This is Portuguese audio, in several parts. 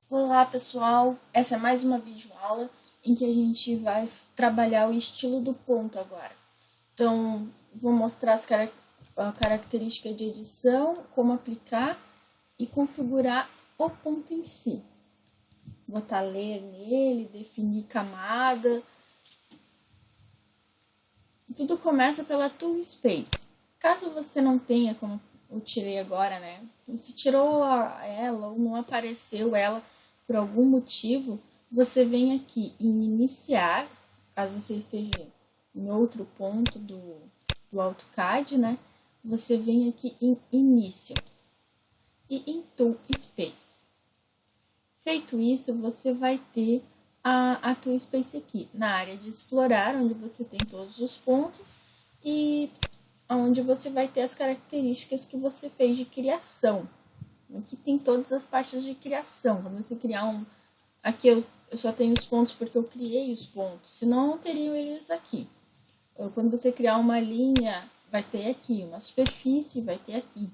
Olá pessoal, essa é mais uma videoaula em que a gente vai trabalhar o estilo do ponto agora. Então, vou mostrar a característica de edição, como aplicar e configurar o ponto em si. Botar layer nele, definir camada. Tudo começa pela Tool Space. Caso você não tenha, como eu tirei agora, né? Se tirou ela ou não apareceu ela por algum motivo, você vem aqui em iniciar, caso você esteja em outro ponto do AutoCAD, né? Você vem aqui em início e em Tool Space. Feito isso, você vai ter a Tool Space aqui na área de explorar, onde você tem todos os pontos e onde você vai ter as características que você fez de criação. Aqui tem todas as partes de criação. Quando você criar aqui eu só tenho os pontos porque eu criei os pontos, senão não teriam eles aqui. Quando você criar uma linha, vai ter aqui, uma superfície, vai ter aqui.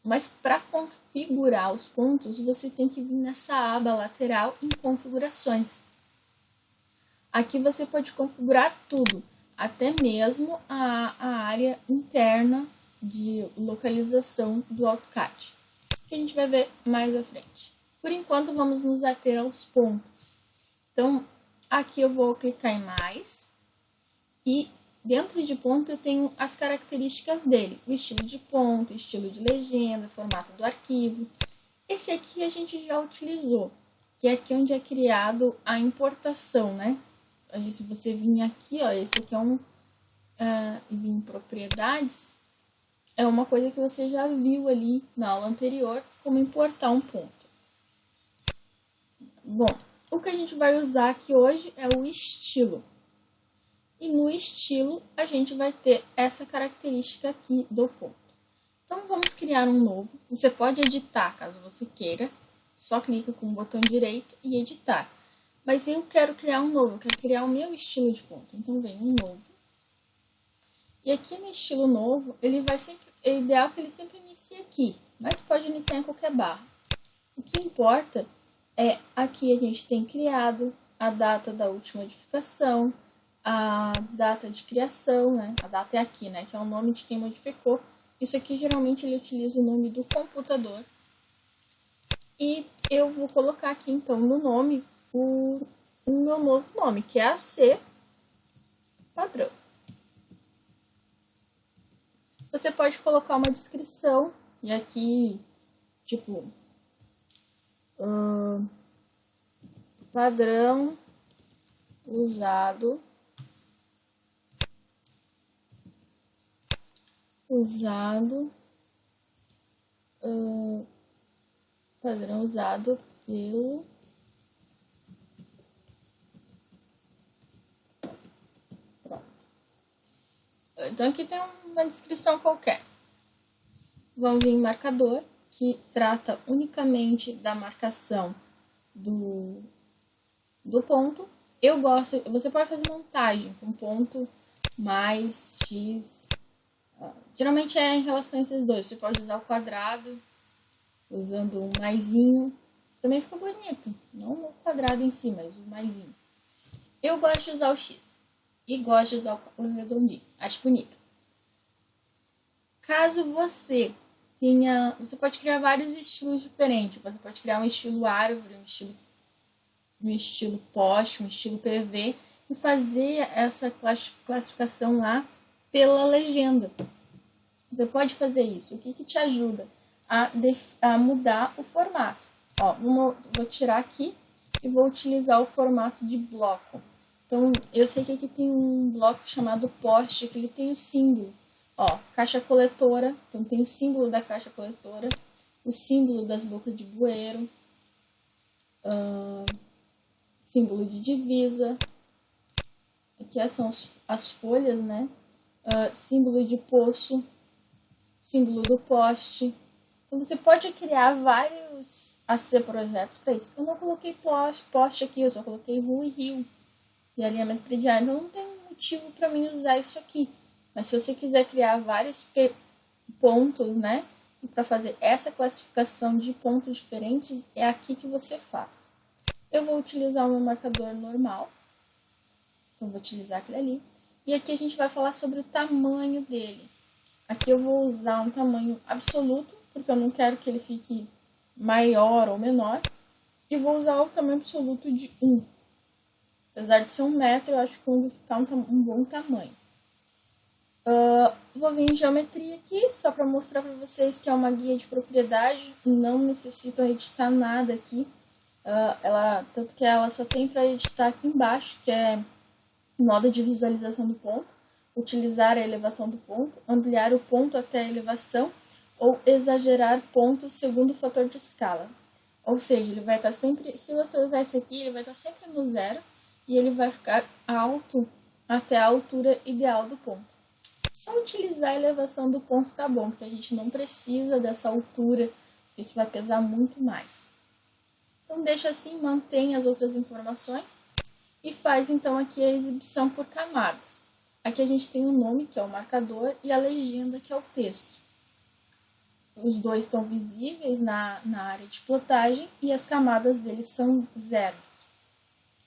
Mas para configurar os pontos, você tem que vir nessa aba lateral em configurações. Aqui você pode configurar tudo, até mesmo a área interna de localização do AutoCAD, que a gente vai ver mais à frente. Por enquanto, vamos nos ater aos pontos. Então, aqui eu vou clicar em mais e dentro de ponto eu tenho as características dele, o estilo de ponto, estilo de legenda, formato do arquivo. Esse aqui a gente já utilizou, que é aqui onde é criado a importação, né? Se você vir aqui, ó, esse aqui é vir em propriedades, é uma coisa que você já viu ali na aula anterior, como importar um ponto. Bom, o que a gente vai usar aqui hoje é o estilo. E no estilo, a gente vai ter essa característica aqui do ponto. Então, vamos criar um novo. Você pode editar, caso você queira. Só clica com o botão direito e editar. Mas eu quero criar um novo, eu quero criar o meu estilo de ponto. Então, vem um novo. E aqui no estilo novo, ele vai sempre, é ideal que ele sempre inicie aqui. Mas pode iniciar em qualquer barra. O que importa é, aqui a gente tem criado a data da última modificação, a data de criação, né? A data é aqui, né? Que é o nome de quem modificou. Isso aqui, geralmente, ele utiliza o nome do computador. E eu vou colocar aqui, então, no nome, o meu novo nome, que é AC padrão. Você pode colocar uma descrição, e aqui, tipo, padrão usado padrão usado pelo Então aqui tem uma descrição qualquer. Vamos vir em marcador, que trata unicamente da marcação do ponto. Eu gosto, você pode fazer montagem com ponto mais x. Geralmente é em relação a esses dois. Você pode usar o quadrado, usando um maisinho. Também fica bonito. Não o quadrado em si, mas o maisinho. Eu gosto de usar o x. E gosto de usar o redondinho. Acho bonito. Caso você tenha... Você pode criar vários estilos diferentes. Você pode criar um estilo árvore, um estilo poste, um estilo PV. E fazer essa classificação lá pela legenda. Você pode fazer isso. O que te ajuda a mudar o formato? Ó, vou tirar aqui e vou utilizar o formato de bloco. Então, eu sei que aqui tem um bloco chamado poste, que ele tem o símbolo. Ó, caixa coletora, então tem o símbolo da caixa coletora, o símbolo das bocas de bueiro, símbolo de divisa, aqui são as folhas, né? Símbolo de poço, símbolo do poste. Então, você pode criar vários AC projetos para isso. Eu não coloquei poste aqui, eu só coloquei rua e rio. E alinhamento predial, então não tem motivo para mim usar isso aqui. Mas se você quiser criar vários pontos, né, E para fazer essa classificação de pontos diferentes, é aqui que você faz. Eu vou utilizar o meu marcador normal. Então, vou utilizar aquele ali. E aqui a gente vai falar sobre o tamanho dele. Aqui eu vou usar um tamanho absoluto, porque eu não quero que ele fique maior ou menor. E vou usar o tamanho absoluto de 1. Apesar de ser 1 metro, eu acho que 1 vai ficar um bom tamanho. Vou vir em geometria aqui, só para mostrar para vocês que é uma guia de propriedade. Não necessito editar nada aqui. Tanto que ela só tem para editar aqui embaixo, que é modo de visualização do ponto, utilizar a elevação do ponto, ampliar o ponto até a elevação ou exagerar pontos segundo o fator de escala. Ou seja, ele vai estar sempre, se você usar esse aqui, ele vai estar sempre no zero e ele vai ficar alto até a altura ideal do ponto. Só utilizar a elevação do ponto tá bom, porque a gente não precisa dessa altura, porque isso vai pesar muito mais. Então deixa assim, mantém as outras informações e faz então aqui a exibição por camadas. Aqui a gente tem o nome, que é o marcador, e a legenda, que é o texto. Os dois estão visíveis na área de plotagem e as camadas deles são 0.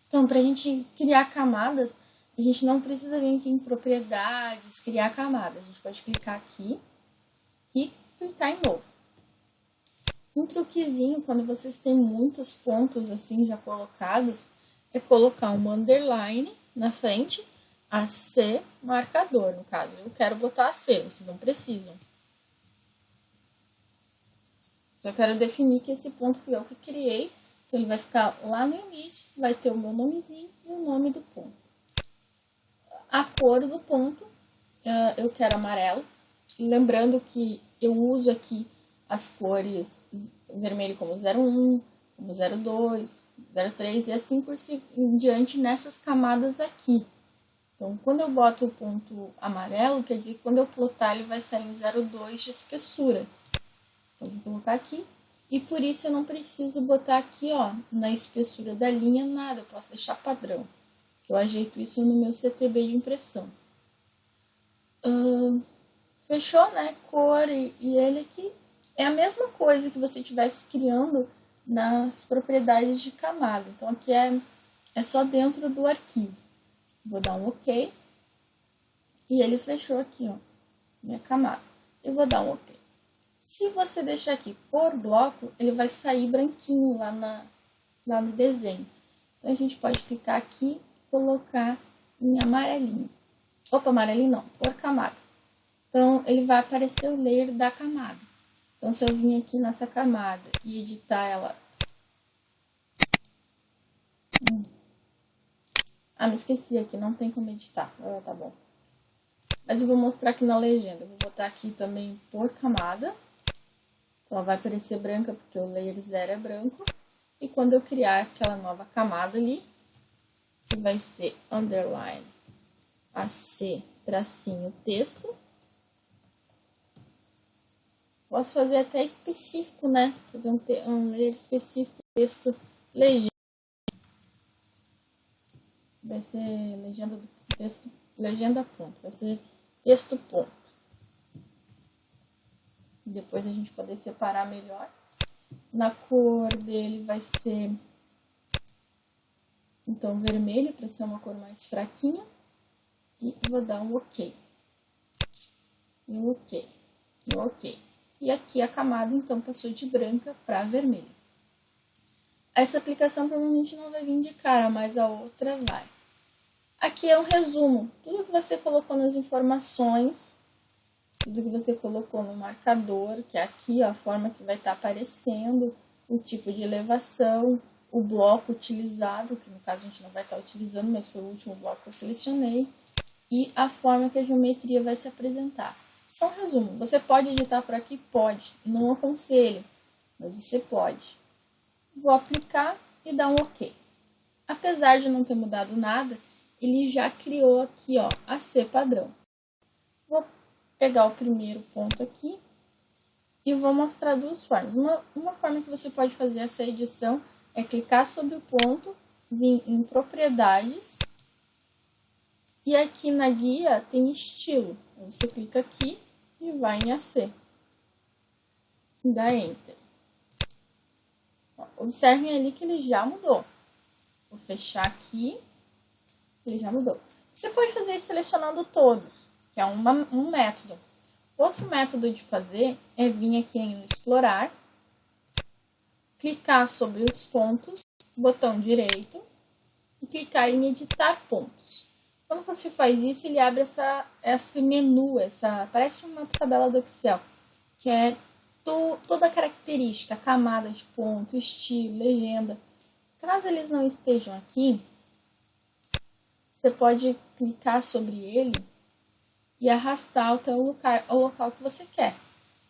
Então, para a gente criar camadas, a gente não precisa vir aqui em propriedades, criar camadas. A gente pode clicar aqui e clicar em novo. Um truquezinho, quando vocês têm muitos pontos assim já colocados, é colocar um underline na frente, AC marcador, no caso. Eu quero botar AC, vocês não precisam. Só quero definir que esse ponto fui eu que criei, então ele vai ficar lá no início, vai ter o meu nomezinho e o nome do ponto. A cor do ponto, eu quero amarelo, lembrando que eu uso aqui as cores vermelho como 01, como 02, 03 e assim por diante nessas camadas aqui. Então, quando eu boto o ponto amarelo, quer dizer que quando eu plotar ele vai sair em 0,2 de espessura. Então, vou colocar aqui. E por isso eu não preciso botar aqui, ó, na espessura da linha nada, eu posso deixar padrão. Eu ajeito isso no meu CTB de impressão. Fechou, né? Cor e ele aqui. É a mesma coisa que você estivesse criando nas propriedades de camada. Então, aqui é só dentro do arquivo. Vou dar um OK. E ele fechou aqui, ó, minha camada. Eu vou dar um OK. Se você deixar aqui por bloco, ele vai sair branquinho lá no desenho. Então, a gente pode clicar aqui e colocar em amarelinho. Opa, amarelinho não, por camada. Então, ele vai aparecer o layer da camada. Então, se eu vir aqui nessa camada e editar ela... me esqueci aqui, não tem como editar. Tá bom. Mas eu vou mostrar aqui na legenda. Eu vou botar aqui também por camada. Então, ela vai aparecer branca porque o layer 0 é branco. E quando eu criar aquela nova camada ali, que vai ser underline AC tracinho texto. Posso fazer até específico, né? Fazer um layer específico, texto, legenda. Vai ser legenda do texto, legenda ponto. Vai ser texto ponto. Depois a gente poder separar melhor. Na cor dele vai ser, então, vermelho, para ser uma cor mais fraquinha. E vou dar um OK. E um OK. E um OK. E aqui a camada, então, passou de branca para vermelha. Essa aplicação provavelmente não vai vir de cara, mas a outra vai. Aqui é um resumo. Tudo que você colocou nas informações, tudo que você colocou no marcador, que é aqui ó, a forma que vai estar aparecendo, o tipo de elevação, o bloco utilizado, que no caso a gente não vai estar utilizando, mas foi o último bloco que eu selecionei, e a forma que a geometria vai se apresentar. Só um resumo, você pode editar por aqui? Pode, não aconselho, mas você pode. Vou aplicar e dar um OK. Apesar de não ter mudado nada, ele já criou aqui ó, AC padrão. Vou pegar o primeiro ponto aqui e vou mostrar duas formas. Uma forma que você pode fazer essa edição é clicar sobre o ponto, vir em propriedades e aqui na guia tem estilo. Você clica aqui e vai em AC. e dá Enter. Observem ali que ele já mudou. Vou fechar aqui, ele já mudou. Você pode fazer isso selecionando todos, que é um método. Outro método de fazer é vir aqui em Explorar, clicar sobre os pontos, botão direito, e clicar em Editar pontos. Quando você faz isso, ele abre esse menu, parece uma tabela do Excel, que é toda a característica, camada de ponto, estilo, legenda. Caso eles não estejam aqui, você pode clicar sobre ele e arrastar até o local que você quer.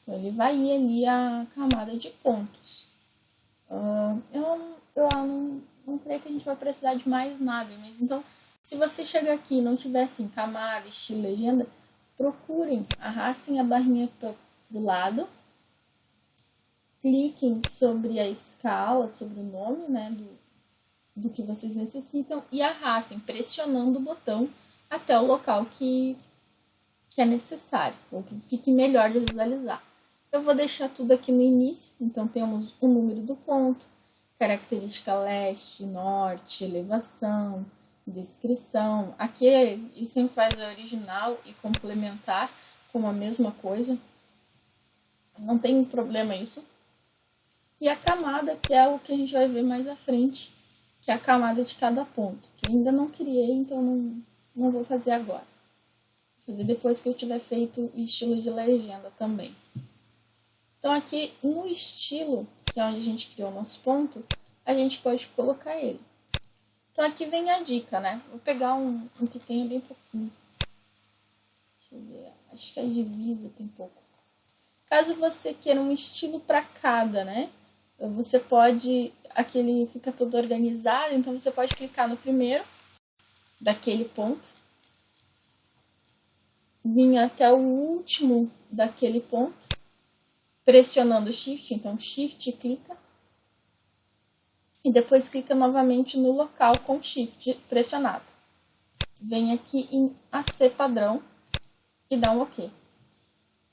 Então, ele vai ir ali a camada de pontos. Eu não creio que a gente vai precisar de mais nada, mas então, se você chegar aqui e não tiver assim, camada, estilo, legenda, procurem, arrastem a barrinha para o lado, cliquem sobre a escala, sobre o nome, né, do que vocês necessitam e arrastem, pressionando o botão até o local que é necessário, ou que fique melhor de visualizar. Eu vou deixar tudo aqui no início, então temos o número do ponto, característica leste, norte, elevação, descrição. Aqui ele sempre faz a original e complementar com a mesma coisa. Não tem problema isso. E a camada, que é o que a gente vai ver mais à frente, que é a camada de cada ponto. Que eu ainda não criei, então não vou fazer agora. Vou fazer depois que eu tiver feito o estilo de legenda também. Então aqui no estilo, que é onde a gente criou o nosso ponto, a gente pode colocar ele. Então aqui vem a dica, né? Vou pegar um que tenha bem pouquinho. Deixa eu ver, acho que a divisa tem pouco. Caso você queira um estilo para cada, né? Você pode, aqui ele fica todo organizado, então você pode clicar no primeiro, daquele ponto, vir até o último daquele ponto, pressionando o Shift, então Shift clica, e depois clica novamente no local com Shift pressionado. Vem aqui em AC padrão e dá um OK.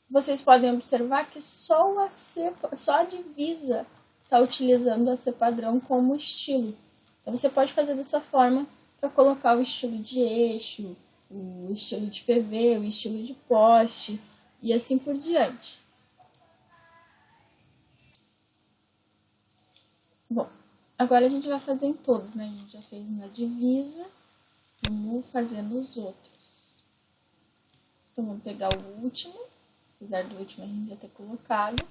Vocês podem observar que só a divisa está utilizando o AC padrão como estilo. Então você pode fazer dessa forma para colocar o estilo de eixo, o estilo de PV, o estilo de poste e assim por diante. Bom, agora a gente vai fazer em todos, né? A gente já fez na divisa, vamos fazer nos outros. Então vamos pegar o último, apesar do último a gente já ter colocado,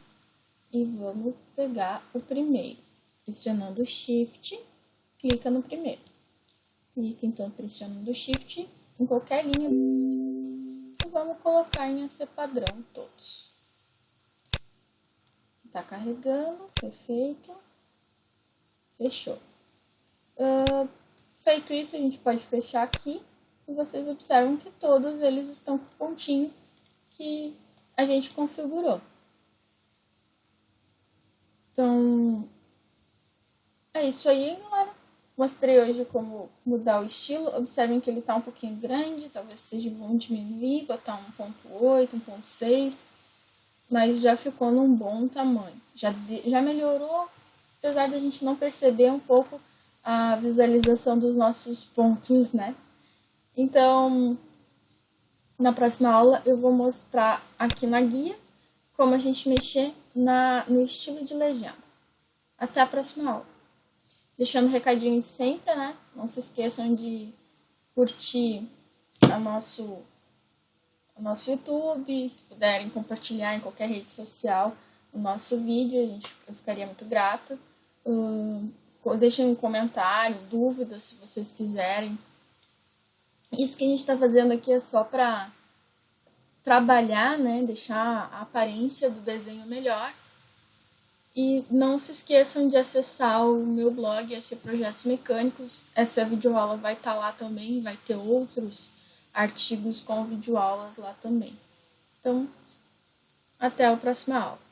e vamos pegar o primeiro. Pressionando o Shift, clica no primeiro. Clica então pressionando o Shift em qualquer linha e vamos colocar em AC padrão todos. Tá carregando, perfeito. Fechou. Feito isso, a gente pode fechar aqui e vocês observam que todos eles estão com o pontinho que a gente configurou. Então, é isso aí, galera. Mostrei hoje como mudar o estilo. Observem que ele está um pouquinho grande, talvez seja bom diminuir, botar 1.8, 1.6, mas já ficou num bom tamanho. Já melhorou, apesar de a gente não perceber um pouco a visualização dos nossos pontos, né? Então, na próxima aula eu vou mostrar aqui na guia como a gente mexer no estilo de legenda. Até a próxima aula. Deixando o recadinho de sempre, né? Não se esqueçam de curtir o nosso YouTube, se puderem compartilhar em qualquer rede social o nosso vídeo, eu ficaria muito grata. Deixem um comentário, dúvidas, se vocês quiserem. Isso que a gente está fazendo aqui é só para trabalhar, né? Deixar a aparência do desenho melhor. E não se esqueçam de acessar o meu blog, SC Projetos Mecânicos. Essa videoaula vai estar lá também, vai ter outros artigos com videoaulas lá também. Então, até a próxima aula.